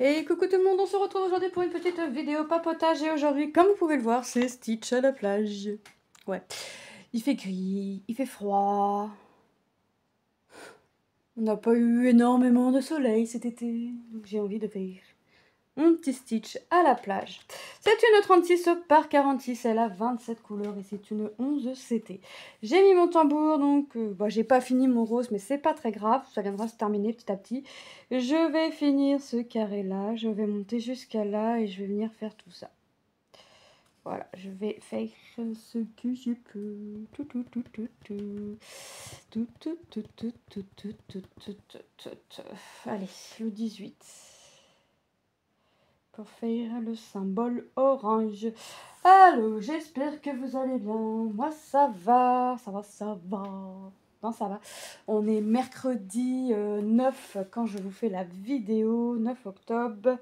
Et coucou tout le monde, on se retrouve aujourd'hui pour une petite vidéo papotage. Et aujourd'hui, comme vous pouvez le voir, c'est Stitch à la plage. Ouais, il fait gris, il fait froid. On n'a pas eu énormément de soleil cet été, donc j'ai envie de faire un petit Stitch à la plage. C'est une 36 par 46, elle a 27 couleurs et c'est une 11 CT. J'ai mis mon tambour, donc j'ai pas fini mon rose, mais c'est pas très grave, ça viendra se terminer petit à petit. Je vais finir ce carré là, je vais monter jusqu'à là et je vais venir faire tout ça. Voilà, je vais faire ce que je peux. Allez, le 18. Pour faire le symbole orange. Allô, j'espère que vous allez bien. Moi, ça va. Non, ça va. On est mercredi 9 quand je vous fais la vidéo, 9 octobre.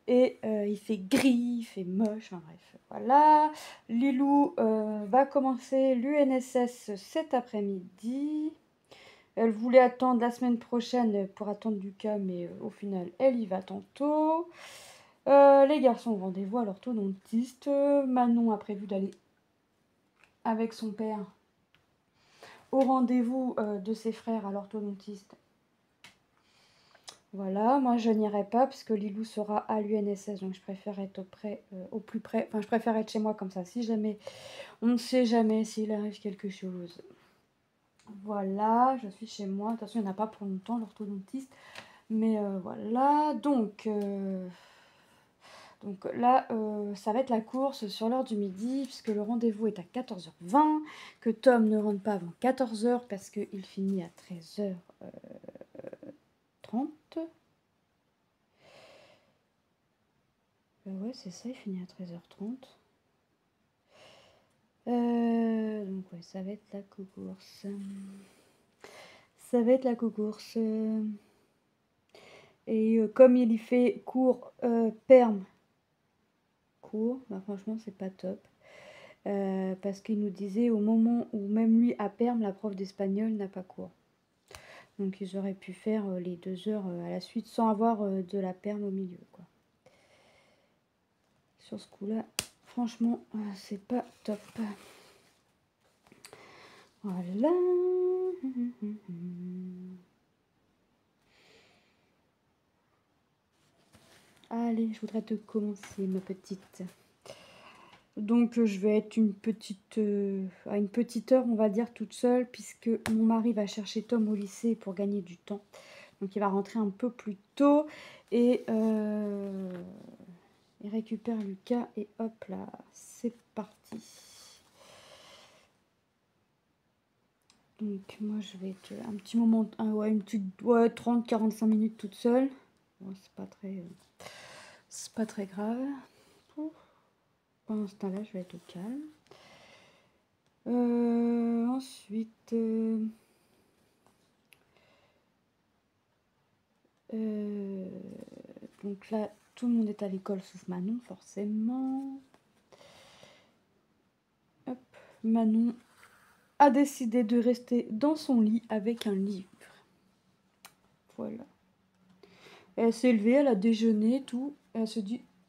Et il fait gris, il fait moche, enfin bref, voilà. Lilou va commencer l'UNSS cet après-midi. Elle voulait attendre la semaine prochaine pour attendre du cas, mais au final, elle y va tantôt. Les garçons ont rendez-vous à l'orthodontiste. Manon a prévu d'aller avec son père au rendez-vous de ses frères à l'orthodontiste. Voilà, moi je n'irai pas parce que Lilou sera à l'UNSS, donc je préfère être au plus près, enfin je préfère être chez moi comme ça, si jamais, on ne sait jamais s'il arrive quelque chose. Voilà, je suis chez moi, de toute façon il n'y en a pas pour longtemps l'orthodontiste, mais voilà, donc là, ça va être la course sur l'heure du midi, puisque le rendez-vous est à 14h20, que Tom ne rentre pas avant 14h parce qu'il finit à 13h30. Ouais, c'est ça, il finit à 13h30. Donc ouais, ça va être la course. Ça va être la course. Et comme il y fait cours perm, cours, bah franchement c'est pas top. Parce qu'il nous disait au moment où même lui à perm, la prof d'espagnol n'a pas cours. Donc ils auraient pu faire les 2 heures à la suite sans avoir de la perm au milieu, quoi. Sur ce coup-là, franchement, c'est pas top. Voilà. Allez, je voudrais te commencer, ma petite. Donc je vais être à une petite heure, on va dire, toute seule, puisque mon mari va chercher Tom au lycée pour gagner du temps. Donc il va rentrer un peu plus tôt et il récupère Lucas et hop là, c'est parti. Donc moi je vais être un petit moment, une petite 30-45 minutes toute seule. Bon, c'est pas très grave. Pendant ce temps-là, je vais être au calme. Ensuite, donc là, tout le monde est à l'école sauf Manon, forcément. Hop, Manon a décidé de rester dans son lit avec un livre. Voilà. Elle s'est levée, elle a déjeuné, tout.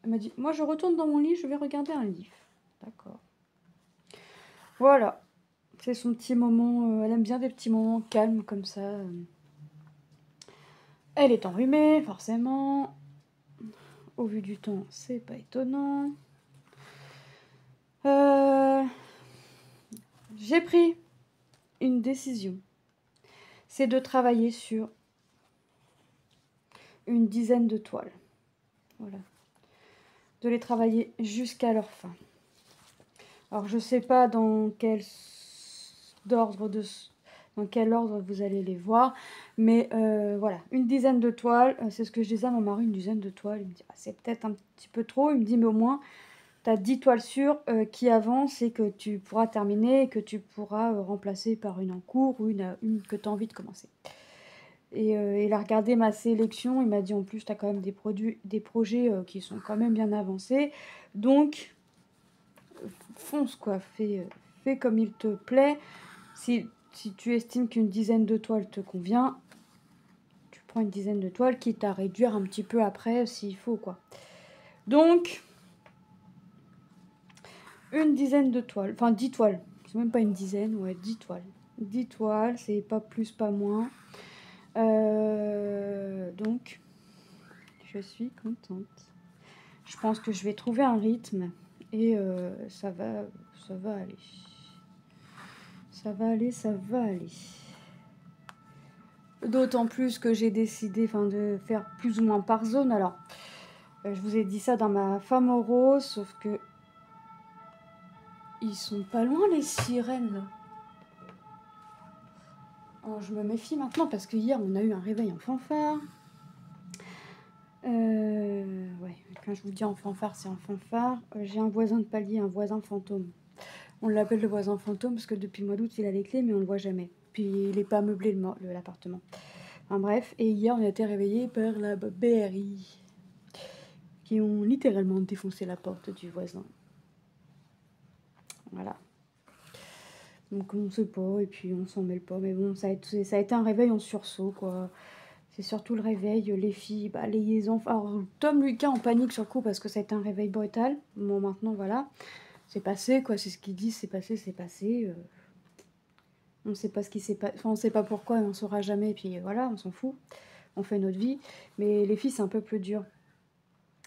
Elle m'a dit, moi je retourne dans mon lit, je vais regarder un livre. D'accord. Voilà. C'est son petit moment. Elle aime bien des petits moments calmes comme ça. Elle est enrhumée, forcément. Au vu du temps, c'est pas étonnant. J'ai pris une décision. C'est de travailler sur une dizaine de toiles. Voilà. De les travailler jusqu'à leur fin. Alors je sais pas dans quel ordre vous allez les voir, mais voilà, une dizaine de toiles, c'est ce que je disais à mon mari, une dizaine de toiles. Il me dit ah, c'est peut-être un petit peu trop. Il me dit mais au moins tu as 10 toiles sûres qui avancent et que tu pourras terminer et que tu pourras remplacer par une en cours ou une que tu as envie de commencer. Et il a regardé ma sélection, il m'a dit en plus tu as quand même des projets qui sont quand même bien avancés. Donc fonce quoi, fais comme il te plaît. Si tu estimes qu'une dizaine de toiles te convient, prends une dizaine de toiles, quitte à réduire un petit peu après s'il faut, quoi. Donc, une dizaine de toiles, enfin 10 toiles, c'est même pas une dizaine, ouais, 10 toiles. 10 toiles, c'est pas plus, pas moins. Donc, je suis contente. Je pense que je vais trouver un rythme et ça va aller. Ça va aller, ça va aller. D'autant plus que j'ai décidé de faire plus ou moins par zone. Alors, je vous ai dit ça dans ma femme au rose, sauf que ils sont pas loin les sirènes là. Alors, je me méfie maintenant parce que hier on a eu un réveil en fanfare. Ouais, quand je vous dis en fanfare, c'est en fanfare. J'ai un voisin de palier, un voisin fantôme. On l'appelle le voisin fantôme parce que depuis le mois d'août il a les clés mais on le voit jamais. Puis il n'est pas meublé l'appartement. Enfin bref, et hier on a été réveillés par la BRI qui ont littéralement défoncé la porte du voisin. Voilà. Donc on sait pas et puis on s'en mêle pas. Mais bon, ça a été un réveil en sursaut quoi. C'est surtout le réveil, les filles, les enfants. Alors Tom Lucas en panique sur le coup parce que ça a été un réveil brutal. Bon maintenant voilà, c'est passé quoi, c'est ce qu'ils disent, c'est passé, c'est passé. On ne sait pas ce qui s'est passé, enfin on sait pas pourquoi, on ne saura jamais, et puis voilà, on s'en fout, on fait notre vie. Mais les filles, c'est un peu plus dur.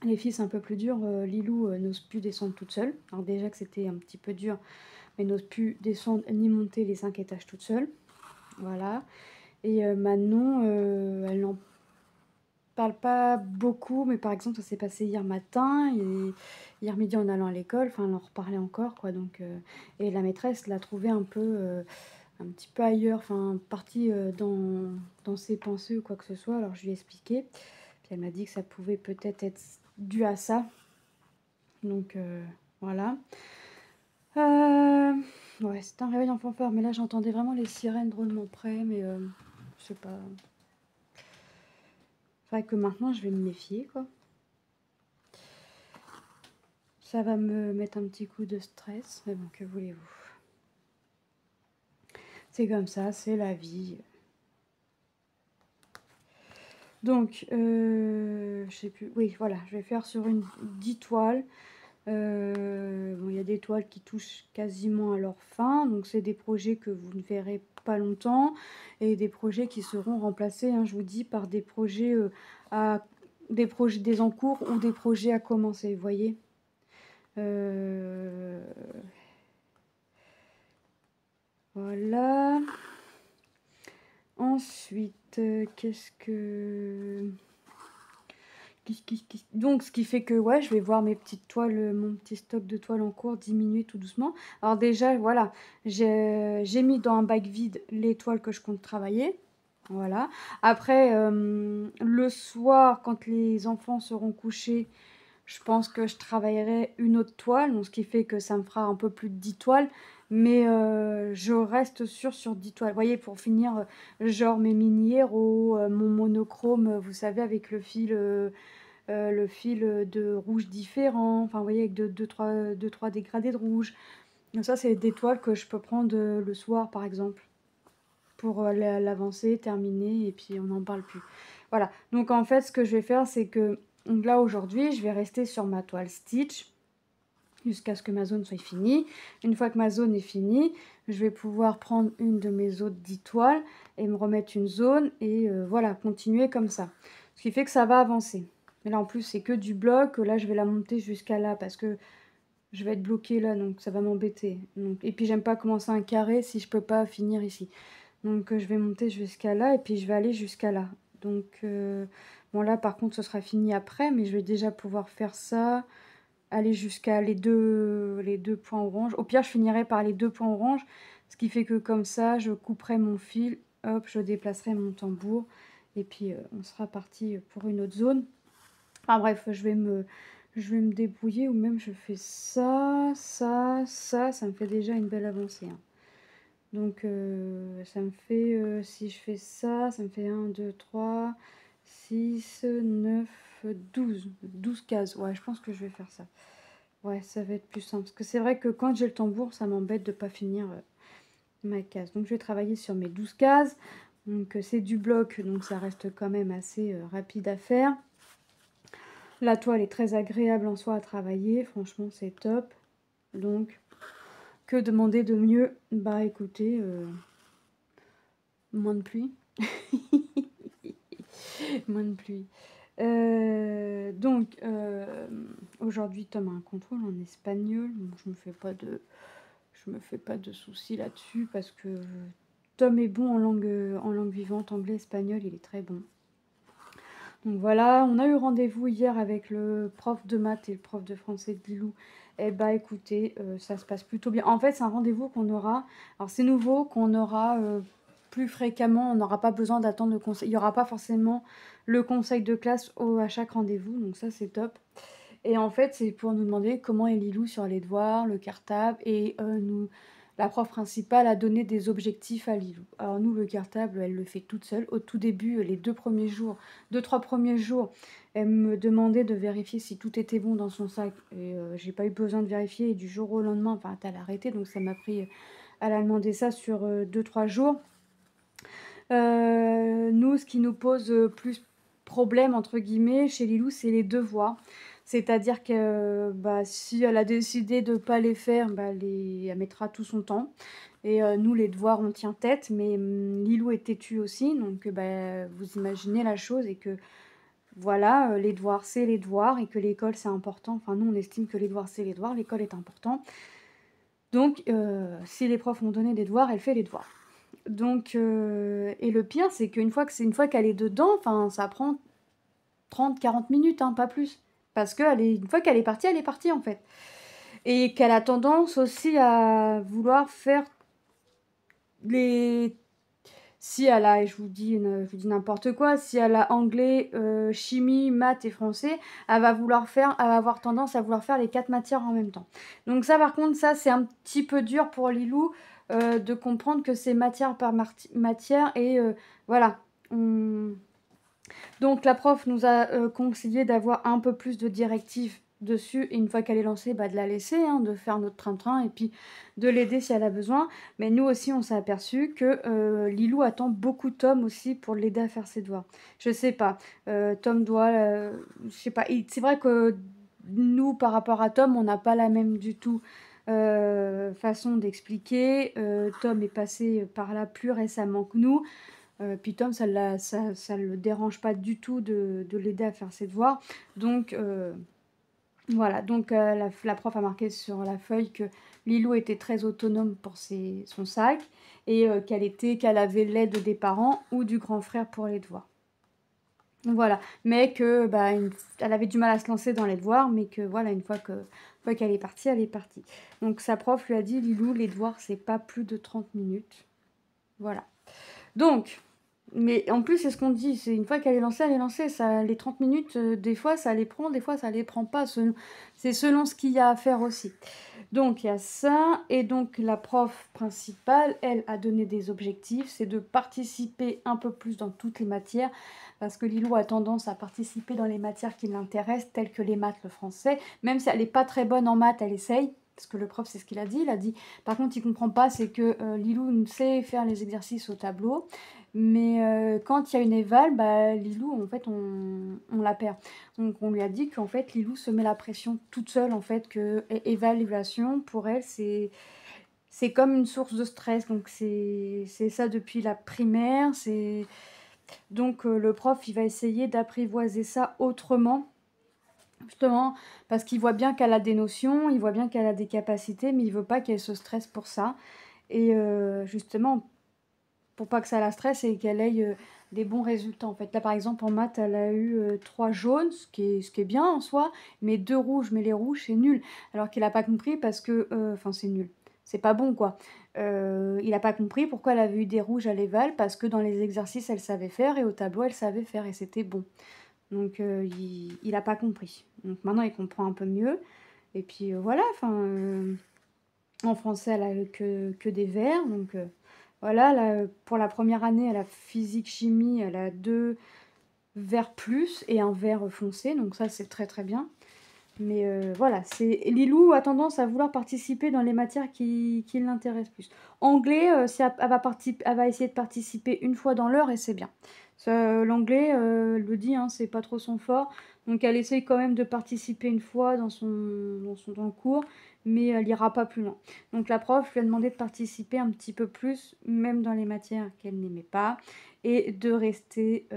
Les filles, c'est un peu plus dur. Lilou n'ose plus descendre toute seule. Alors déjà que c'était un petit peu dur, mais n'ose plus descendre ni monter les 5 étages toute seule. Voilà. Et Manon, elle n'en parle pas beaucoup, mais par exemple, ça s'est passé hier matin et hier midi en allant à l'école. Enfin, elle en reparlait encore, quoi. Donc, et la maîtresse l'a trouvée un petit peu ailleurs, enfin partie dans ses pensées ou quoi que ce soit. Alors je lui ai expliqué, puis elle m'a dit que ça pouvait peut-être être dû à ça. Donc voilà. Ouais, c'était un réveil en fanfare, mais là j'entendais vraiment les sirènes drôlement près, mais je sais pas. C'est vrai que maintenant je vais me méfier, quoi. Ça va me mettre un petit coup de stress, mais bon, que voulez-vous? C'est comme ça, c'est la vie. Donc, je sais plus. Oui, voilà, je vais faire sur une 10 toiles. Bon, il y a des toiles qui touchent quasiment à leur fin, donc c'est des projets que vous ne verrez pas longtemps et des projets qui seront remplacés, hein, je vous dis, par des projets des en cours ou des projets à commencer, vous voyez. Voilà. Ensuite, qu'est-ce que... Donc, ce qui fait que, ouais, je vais voir mes petites toiles, mon petit stock de toiles en cours diminuer tout doucement. Alors déjà, voilà, j'ai mis dans un bac vide les toiles que je compte travailler. Voilà. Après, le soir, quand les enfants seront couchés, je pense que je travaillerai une autre toile. Donc, ce qui fait que ça me fera un peu plus de 10 toiles. Mais je reste sur 10 toiles. Vous voyez, pour finir, genre mes mini héros, mon monochrome, vous savez, avec le fil de rouge différent, enfin vous voyez avec deux, trois dégradés de rouge. Donc ça c'est des toiles que je peux prendre le soir par exemple pour l'avancer, terminer et puis on n'en parle plus. Voilà, donc en fait ce que je vais faire c'est que là aujourd'hui je vais rester sur ma toile Stitch jusqu'à ce que ma zone soit finie. Une fois que ma zone est finie, je vais pouvoir prendre une de mes autres 10 toiles et me remettre une zone et voilà, continuer comme ça. Ce qui fait que ça va avancer. Mais là en plus c'est que du bloc, là je vais la monter jusqu'à là parce que je vais être bloquée là donc ça va m'embêter. Et puis j'aime pas commencer un carré si je peux pas finir ici. Donc je vais monter jusqu'à là et puis je vais aller jusqu'à là. Donc bon là par contre ce sera fini après mais je vais déjà pouvoir faire ça, aller jusqu'à les deux points orange. Au pire je finirai par les 2 points orange, ce qui fait que comme ça je couperai mon fil, hop je déplacerai mon tambour et puis on sera parti pour une autre zone. Enfin bref, je vais me débrouiller ou même je fais ça, ça me fait déjà une belle avancée. Hein. Donc ça me fait, si je fais ça, ça me fait 1, 2, 3, 6, 9, 12 cases. Ouais, je pense que je vais faire ça. Ouais, ça va être plus simple. Parce que c'est vrai que quand j'ai le tambour, ça m'embête de ne pas finir ma case. Donc je vais travailler sur mes 12 cases. Donc c'est du bloc, donc ça reste quand même assez rapide à faire. La toile est très agréable en soi à travailler, franchement c'est top. Donc, que demander de mieux? Bah écoutez, moins de pluie. Moins de pluie. Donc, aujourd'hui, Tom a un contrôle en espagnol. Donc je me fais pas de soucis là-dessus parce que Tom est bon en langue vivante, anglais, espagnol, il est très bon. Donc voilà, on a eu rendez-vous hier avec le prof de maths et le prof de français de Lilou. Eh bah écoutez, ça se passe plutôt bien. En fait, c'est un rendez-vous qu'on aura. Alors c'est nouveau, qu'on aura plus fréquemment. On n'aura pas besoin d'attendre le conseil. Il n'y aura pas forcément le conseil de classe à chaque rendez-vous. Donc ça, c'est top. Et en fait, c'est pour nous demander comment est Lilou sur les devoirs, le cartable, et la prof principale a donné des objectifs à Lilou. Alors nous, le cartable, elle le fait toute seule. Au tout début, les 2-3 premiers jours, elle me demandait de vérifier si tout était bon dans son sac. Et j'ai pas eu besoin de vérifier. Et du jour au lendemain, enfin, elle a arrêté, donc ça m'a pris. Elle a demandé ça sur 2-3 jours. Nous, ce qui nous pose plus problème, entre guillemets, chez Lilou, c'est les devoirs. C'est-à-dire que bah, si elle a décidé de ne pas les faire, bah, elle mettra tout son temps. Et nous, les devoirs, on tient tête, mais Lilou est têtue aussi, donc bah, vous imaginez la chose et que voilà, les devoirs, c'est les devoirs et que l'école, c'est important. Enfin, nous, on estime que les devoirs, c'est les devoirs, l'école est important. Donc, si les profs ont donné des devoirs, elle fait les devoirs. Donc, et le pire, c'est qu'une fois qu'elle est dedans, enfin, ça prend 30-40 minutes, hein, pas plus. Parce que une fois qu'elle est partie en fait. Et qu'elle a tendance aussi à vouloir faire les... Si elle a, je vous dis n'importe quoi, si elle a anglais, chimie, maths et français, elle va avoir tendance à vouloir faire les 4 matières en même temps. Donc ça, par contre, ça, c'est un petit peu dur pour Lilou de comprendre que c'est matière par matière et voilà. Donc la prof nous a conseillé d'avoir un peu plus de directives dessus et une fois qu'elle est lancée, bah, de la laisser, hein, de faire notre train-train et puis de l'aider si elle a besoin. Mais nous aussi, on s'est aperçu que Lilou attend beaucoup Tom aussi pour l'aider à faire ses devoirs. Je sais pas, Tom doit... je sais pas, c'est vrai que nous, par rapport à Tom, on n'a pas la même du tout façon d'expliquer. Tom est passé par là plus récemment que nous. Puis Tom, ça le dérange pas du tout de l'aider à faire ses devoirs. Donc voilà, donc la prof a marqué sur la feuille que Lilou était très autonome pour son sac et qu'elle avait l'aide des parents ou du grand frère pour les devoirs. Voilà, mais que bah, elle avait du mal à se lancer dans les devoirs, mais que voilà, une fois qu'elle est partie, elle est partie. Donc sa prof lui a dit, Lilou, les devoirs, c'est pas plus de 30 minutes. Voilà. Donc, mais en plus, c'est ce qu'on dit, c'est une fois qu'elle est lancée, elle est lancée. Ça, les 30 minutes, des fois, ça les prend, des fois, ça les prend pas. C'est selon ce qu'il y a à faire aussi. Donc, il y a ça. Et donc, la prof principale, elle, a donné des objectifs. C'est de participer un peu plus dans toutes les matières. Parce que Lilou a tendance à participer dans les matières qui l'intéressent, telles que les maths, le français. Même si elle n'est pas très bonne en maths, elle essaye. Parce que le prof, c'est ce qu'il a dit. Il a dit, par contre, il ne comprend pas, c'est que Lilou sait faire les exercices au tableau. Mais quand il y a une éval, bah, Lilou, en fait, on la perd. Donc, on lui a dit qu'en fait, Lilou se met la pression toute seule, en fait, que évaluation, pour elle, c'est comme une source de stress. Donc, c'est ça depuis la primaire. Donc, le prof, il va essayer d'apprivoiser ça autrement. Justement, parce qu'il voit bien qu'elle a des notions, il voit bien qu'elle a des capacités, mais il veut pas qu'elle se stresse pour ça. Et justement, pour pas que ça la stresse et qu'elle ait des bons résultats en fait. Là par exemple en maths elle a eu 3 jaunes, ce qui est bien en soi, mais 2 rouges, mais les rouges c'est nul. Alors qu'il a pas compris parce que, enfin c'est nul, c'est pas bon quoi. Il a pas compris pourquoi elle avait eu des rouges à l'éval, parce que dans les exercices elle savait faire et au tableau elle savait faire et c'était bon. Donc il a pas compris. Donc maintenant il comprend un peu mieux. Et puis voilà, enfin en français elle a eu que des vers, donc voilà, là, pour la première année, elle a physique-chimie, elle a 2 verts plus et un vert foncé, donc ça c'est très très bien. Mais voilà, Lilou a tendance à vouloir participer dans les matières qui l'intéressent plus. Anglais, elle va essayer de participer une fois dans l'heure et c'est bien. L'anglais, elle le dit, hein, c'est pas trop son fort. Donc elle essaye quand même de participer une fois dans le cours, mais elle ira pas plus loin. Donc la prof lui a demandé de participer un petit peu plus, même dans les matières qu'elle n'aimait pas, et de rester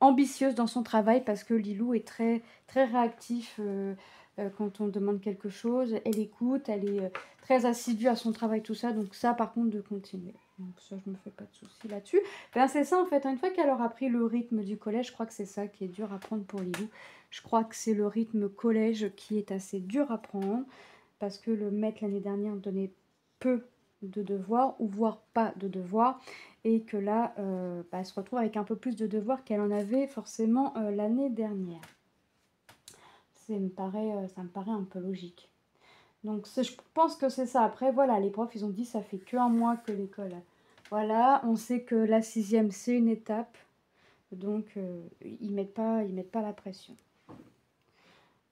ambitieuse dans son travail parce que Lilou est très, très réactif quand on demande quelque chose. Elle écoute, elle est très assidue à son travail, tout ça. Donc ça, par contre, de continuer. Donc ça, je me fais pas de soucis là-dessus. Ben, c'est ça, en fait. Une fois qu'elle aura pris le rythme du collège, je crois que c'est ça qui est dur à prendre pour Lilou. Je crois que c'est le rythme collège qui est assez dur à prendre parce que le maître, l'année dernière, donnait peu de devoirs ou voire pas de devoirs et que là, elle se retrouve avec un peu plus de devoirs qu'elle en avait forcément l'année dernière. Ça me paraît un peu logique. Donc je pense que c'est ça. Après, voilà, les profs, ils ont dit ça fait qu'un mois que l'école. Voilà, on sait que la 6e, c'est une étape. Donc, ils mettent pas la pression.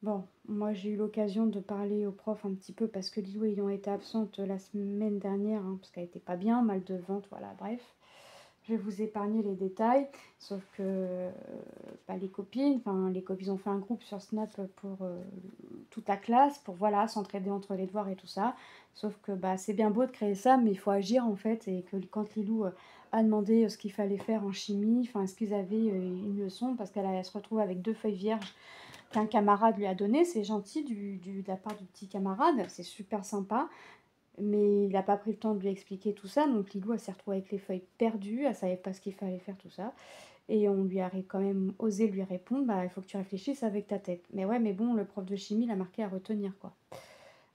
Bon, moi j'ai eu l'occasion de parler aux profs un petit peu parce que Lilou ayant été absente la semaine dernière, hein, parce qu'elle n'était pas bien, mal de ventre, voilà, bref. Je vais vous épargner les détails, sauf que les copines ont fait un groupe sur Snap pour toute la classe, pour voilà, s'entraider entre les devoirs et tout ça. Sauf que c'est bien beau de créer ça, mais il faut agir en fait. Et que quand Lilou a demandé ce qu'il fallait faire en chimie, est-ce qu'ils avaient une leçon, parce qu'elle se retrouve avec 2 feuilles vierges qu'un camarade lui a donné, c'est gentil de la part du petit camarade, c'est super sympa. Mais il n'a pas pris le temps de lui expliquer tout ça, donc Lilou, elle s'est retrouvée avec les feuilles perdues, elle savait pas ce qu'il fallait faire, tout ça. Et on lui a quand même osé lui répondre, il faut que tu réfléchisses avec ta tête. Mais ouais, mais bon, le prof de chimie l'a marqué à retenir, quoi.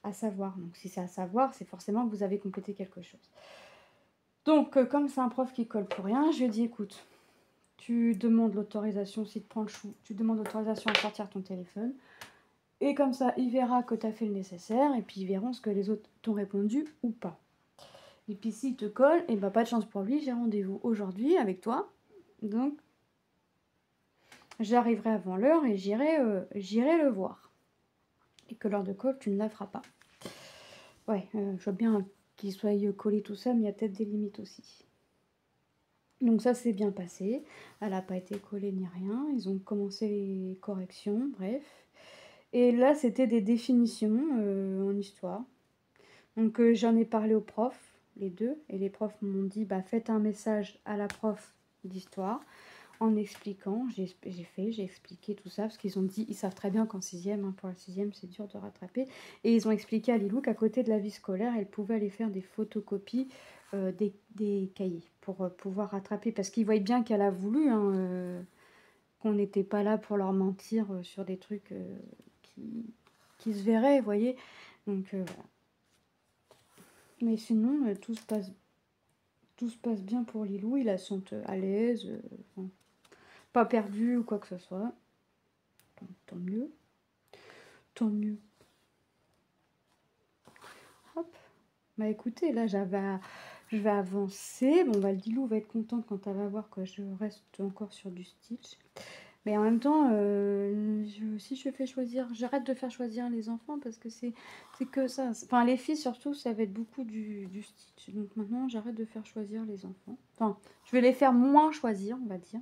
À savoir. Donc si c'est à savoir, c'est forcément que vous avez complété quelque chose. Donc, comme c'est un prof qui colle pour rien, je lui ai dit, écoute, tu demandes l'autorisation, si tu prends le chou, tu demandes l'autorisation à sortir ton téléphone. Et comme ça, il verra que tu as fait le nécessaire, et puis ils verront ce que les autres t'ont répondu ou pas. Et puis s'il te colle, et pas de chance pour lui, j'ai rendez-vous aujourd'hui avec toi. Donc, j'arriverai avant l'heure et j'irai le voir. Et que l'heure de colle, tu ne la feras pas. Ouais, je veux bien qu'il soit collé tout ça, mais il y a peut-être des limites aussi. Donc ça s'est bien passé. Elle n'a pas été collée ni rien. Ils ont commencé les corrections, bref. Et là, c'était des définitions en histoire. Donc j'en ai parlé aux profs, les deux. Et les profs m'ont dit, faites un message à la prof d'histoire en expliquant. J'ai expliqué tout ça. Parce qu'ils ont dit, ils savent très bien qu'en 6e, pour la 6e, c'est dur de rattraper. Et ils ont expliqué à Lilou qu'à côté de la vie scolaire, elle pouvait aller faire des photocopies des cahiers pour pouvoir rattraper. Parce qu'ils voyaient bien qu'elle a voulu, qu'on n'était pas là pour leur mentir sur des trucs qui se verraient, vous voyez. Donc voilà. Mais sinon, tout se passe bien pour Lilou. Il la sent à l'aise, pas perdu ou quoi que ce soit. Tant mieux. Tant mieux. Hop. Écoutez, là, je vais avancer. Bon, Lilou va être contente quand elle va voir que je reste encore sur du stitch. Mais en même temps, si je fais choisir, j'arrête de faire choisir les enfants parce que c'est que ça. Enfin, les filles surtout, ça va être beaucoup du stitch. Donc maintenant, j'arrête de faire choisir les enfants. Enfin, je vais les faire moins choisir, on va dire.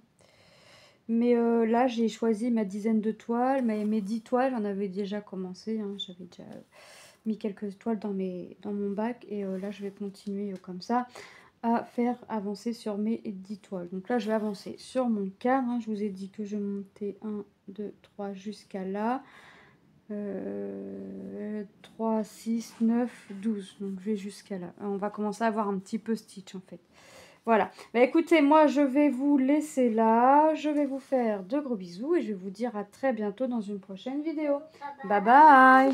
Mais là, j'ai choisi ma dizaine de toiles, mes 10 toiles, j'en avais déjà commencé. J'avais déjà mis quelques toiles dans mon bac. Et là, je vais continuer comme ça à faire avancer sur mes 10 toiles. Donc là, je vais avancer sur mon cadre. Je vous ai dit que je montais 1, 2, 3 jusqu'à là. 3, 6, 9, 12. Donc je vais jusqu'à là. On va commencer à avoir un petit peu stitch en fait. Voilà. Écoutez, moi je vais vous laisser là. Je vais vous faire de gros bisous et je vais vous dire à très bientôt dans une prochaine vidéo. Bye bye.